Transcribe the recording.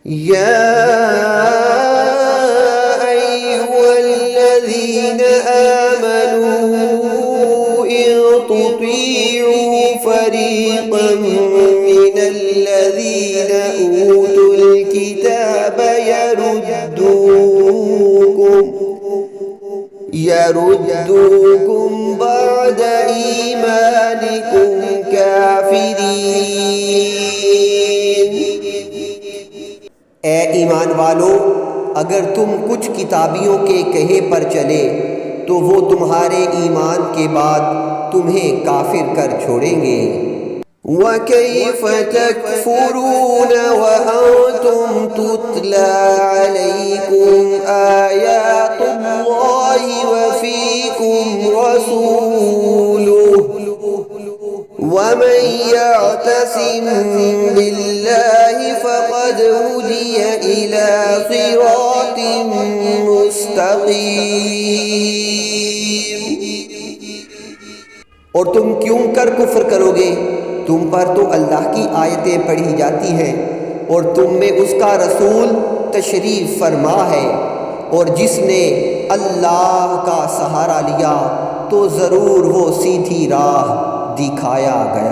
يا أيها الذين آمنوا إن تطيعوا فريقا من الذين أوتوا الكتاب يردوكم بعد إيمانكم كافرين۔ اے ایمان والو، اگر تم کچھ کتابیوں کے کہے پر چلے تو وہ تمہارے ایمان کے بعد تمہیں کافر کر چھوڑیں گے۔ وَكَيْفَ تَكْفُرُونَ وَأَنْتُمْ تُتْلَى عَلَيْكُمْ آيَاتُ اللَّهِ وَفِيكُمْ رَسُولُهُ وَمَنْ يَعْتَصِمْ بِاللَّهِ فَقَدْ هُدِيَ إِلَى صِرَاطٍ مُسْتَقِيمٍ۔ اور تم کیوں کر کفر کرو گے؟ تم پر تو اللہ کی آیتیں پڑھی جاتی ہیں اور تم میں اس کا رسول تشریف فرما ہے، اور جس نے اللہ کا سہارا لیا تو ضرور وہ سیدھی راہ دکھایا گیا۔